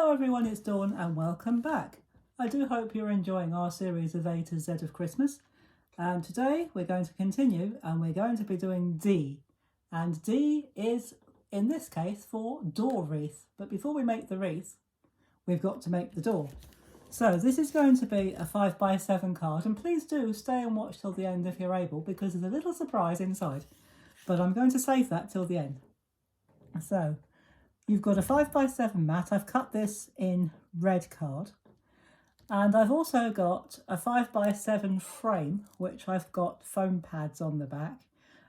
Hello everyone, it's Dawn and welcome back. I do hope you're enjoying our series of A to Z of Christmas. And today we're going to continue and we're going to be doing D. And D is, in this case, for door wreath. But before we make the wreath, we've got to make the door. So this is going to be a 5x7 card, and please do stay and watch till the end if you're able, because there's a little surprise inside. But I'm going to save that till the end. So you've got a 5x7 mat. I've cut this in red card. And I've also got a 5x7 frame, which I've got foam pads on the back.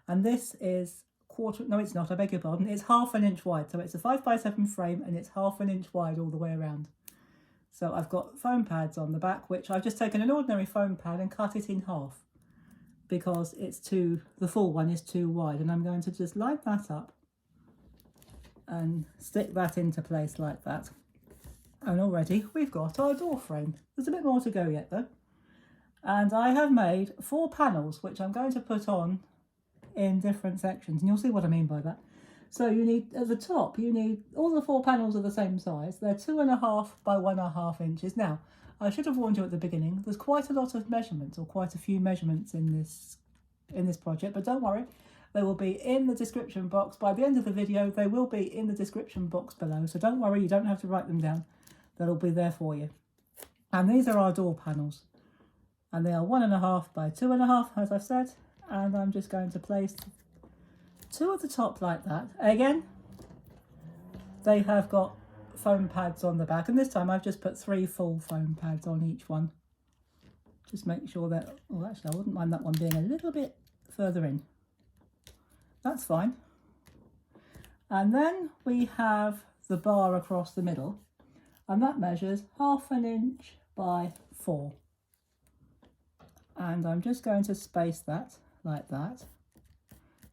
And this is no it's not, I beg your pardon. It's 1/2 inch wide. So it's a 5x7 frame and it's 1/2 inch wide all the way around. So I've got foam pads on the back, which I've just taken an ordinary foam pad and cut it in half because the full one is too wide. And I'm going to just line that up and stick that into place like that. And already we've got our door frame. There's a bit more to go yet though. And I have made 4 panels, which I'm going to put on in different sections, and you'll see what I mean by that. So you need, at the top, you need, all the 4 panels are the same size. They're 2.5 by 1.5 inches. Now, I should have warned you at the beginning, there's quite a lot of measurements, or quite a few measurements in this project, but don't worry, they will be in the description box. By the end of the video, they will be in the description box below, so don't worry, you don't have to write them down. They'll be there for you. And these are our door panels. And they are 1.5 by 2.5, as I've said. And I'm just going to place 2 at the top like that. Again, they have got foam pads on the back. And this time I've just put 3 full foam pads on each one. Just make sure that, well, actually, I wouldn't mind that one being a little bit further in. That's fine. And then we have the bar across the middle. And that measures 1/2 inch by 4. And I'm just going to space that like that.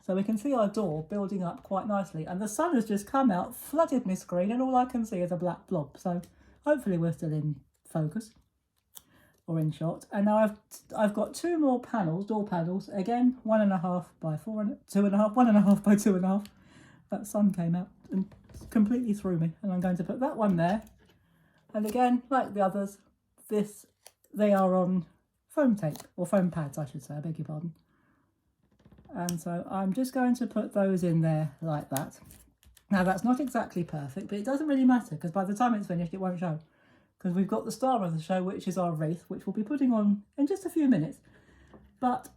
So we can see our door building up quite nicely. And the sun has just come out, flooded my screen, and all I can see is a black blob. So hopefully we're still in focus or in shot. And now I've got 2 more panels, door panels. Again, 1.5 by 4 and 2.5, 1.5 by 2.5. That sun came out and completely threw me. And I'm going to put that one there. And again, like the others, they are on foam tape, or foam pads, I should say, I beg your pardon. And so I'm just going to put those in there like that. Now that's not exactly perfect, but it doesn't really matter because by the time it's finished, it won't show. Because we've got the star of the show, which is our wreath, which we'll be putting on in just a few minutes. But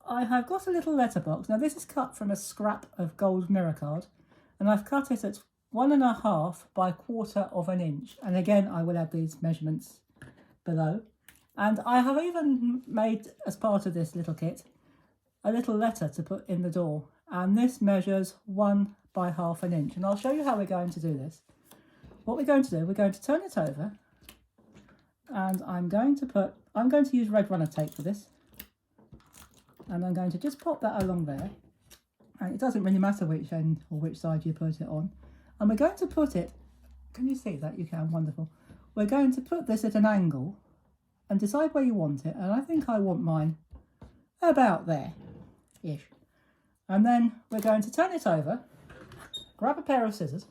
I have got a little letterbox. Now this is cut from a scrap of gold mirror card, and I've cut it at 1.5 by 1/4 inch. And again, I will add these measurements below. And I have even made, as part of this little kit, a little letter to put in the door. And this measures 1 by 1/2 inch. And I'll show you how we're going to do this. What we're going to do, we're going to turn it over. And I'm going to use red runner tape for this. And I'm going to just pop that along there. And it doesn't really matter which end or which side you put it on. And we're going to put it, can you see that? You can, wonderful. We're going to put this at an angle and decide where you want it. And I think I want mine about there-ish. And then we're going to turn it over, grab a pair of scissors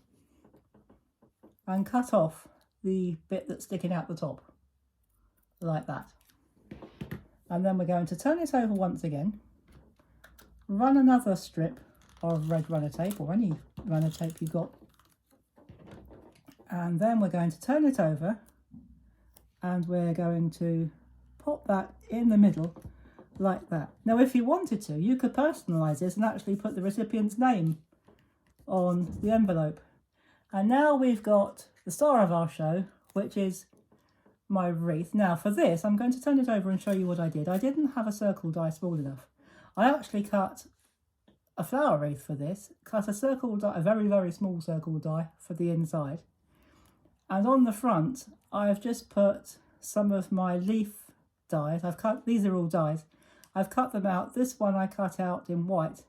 and cut off the bit that's sticking out the top, like that. And then we're going to turn it over once again, run another strip of red runner tape, or any runner tape you've got. And then we're going to turn it over and we're going to pop that in the middle like that. Now, if you wanted to, you could personalise this and actually put the recipient's name on the envelope. And now we've got the star of our show, which is my wreath. Now for this, I'm going to turn it over and show you what I did. I didn't have a circle die small enough. I actually cut a flower wreath for this, cut a circle die, a very, very small circle die for the inside. And on the front, I've just put some of my leaf dies. These are all dies. I've cut them out. This one I cut out in white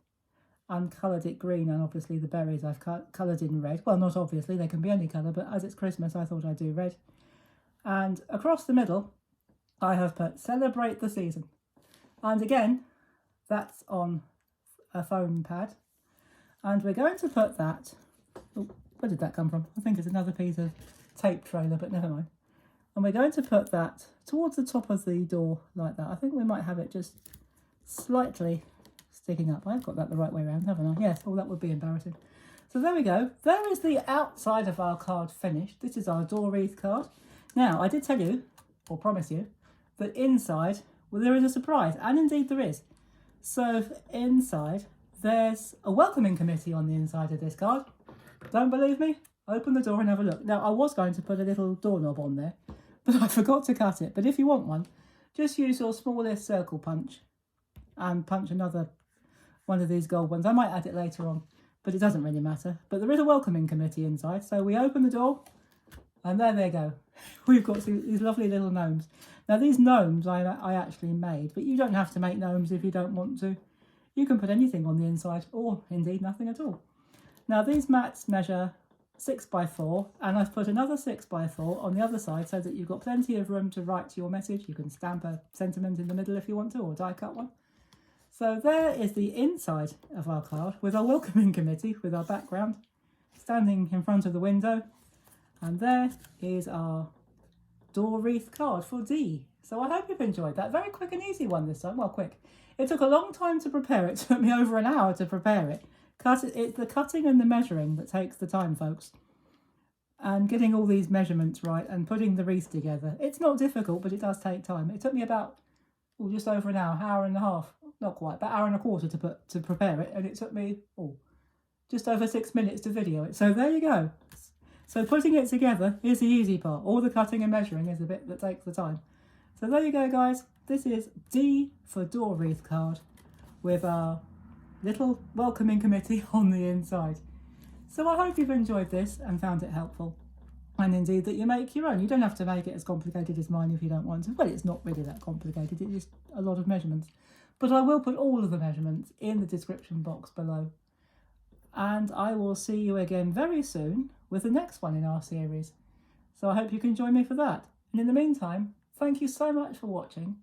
and coloured it green, and obviously the berries I've coloured in red. Well, not obviously, they can be any colour, but as it's Christmas, I thought I'd do red. And across the middle, I have put Celebrate the Season. And again, that's on a foam pad. And we're going to put that where did that come from? I think it's another piece of tape trailer, but never mind. And we're going to put that towards the top of the door like that. I think we might have it just slightly sticking up. I've got that the right way around, haven't I? Yes, oh, that would be embarrassing. So there we go. There is the outside of our card finished. This is our door wreath card. Now, I did tell you, or promise you, that inside, well, there is a surprise, and indeed there is. So inside, there's a welcoming committee on the inside of this card. Don't believe me? Open the door and have a look. Now, I was going to put a little doorknob on there, but I forgot to cut it. But if you want one, just use your smallest circle punch and punch another one of these gold ones. I might add it later on, but it doesn't really matter. But there is a welcoming committee inside. So we open the door and there they go. We've got these lovely little gnomes. Now, these gnomes I actually made, but you don't have to make gnomes if you don't want to. You can put anything on the inside, or indeed nothing at all. Now, these mats measure 6 by 4, and I've put another 6 by 4 on the other side so that you've got plenty of room to write your message. You can stamp a sentiment in the middle if you want to, or die cut one. So there is the inside of our card with our welcoming committee with our background standing in front of the window. And there is our door wreath card for D. So I hope you've enjoyed that. Very quick and easy one this time. Well, quick. It took a long time to prepare it. It took me over an hour to prepare it. It's the cutting and the measuring that takes the time, folks. And getting all these measurements right and putting the wreath together. It's not difficult, but it does take time. It took me about just over an hour and a half. Not quite, but hour and a quarter to prepare it. And it took me just over 6 minutes to video it. So there you go. So putting it together is the easy part. All the cutting and measuring is the bit that takes the time. So there you go, guys. This is D for door wreath card with our little welcoming committee on the inside. So I hope you've enjoyed this and found it helpful. And indeed that you make your own. You don't have to make it as complicated as mine if you don't want to. Well, it's not really that complicated. It's just a lot of measurements. But I will put all of the measurements in the description box below. And I will see you again very soon with the next one in our series. So I hope you can join me for that. And in the meantime, thank you so much for watching.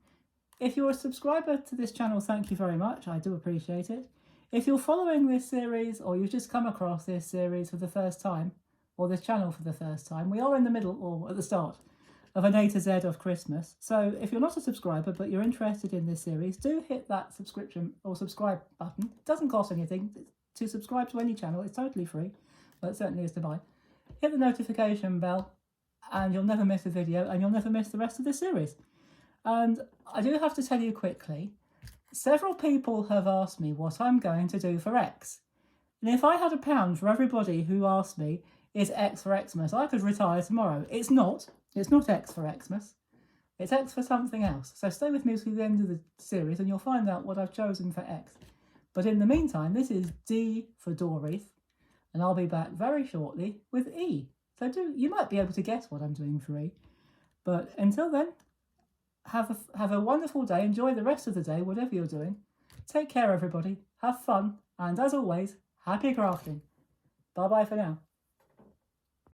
If you're a subscriber to this channel, thank you very much. I do appreciate it. If you're following this series or you've just come across this series for the first time, or this channel for the first time, we are in the middle or at the start of an A to Z of Christmas. So if you're not a subscriber but you're interested in this series, do hit that subscription or subscribe button. It doesn't cost anything to subscribe to any channel. It's totally free. Well, it certainly is to buy. Hit the notification bell and you'll never miss a video and you'll never miss the rest of this series. And I do have to tell you quickly, several people have asked me what I'm going to do for X. And if I had £1 for everybody who asked me, is X for Xmas, I could retire tomorrow. It's not. It's not X for Xmas. It's X for something else. So stay with me to the end of the series and you'll find out what I've chosen for X. But in the meantime, this is D for door wreath. And I'll be back very shortly with E. So you might be able to guess what I'm doing for E. But until then, have a wonderful day. Enjoy the rest of the day, whatever you're doing. Take care, everybody. Have fun. And as always, happy crafting. Bye-bye for now.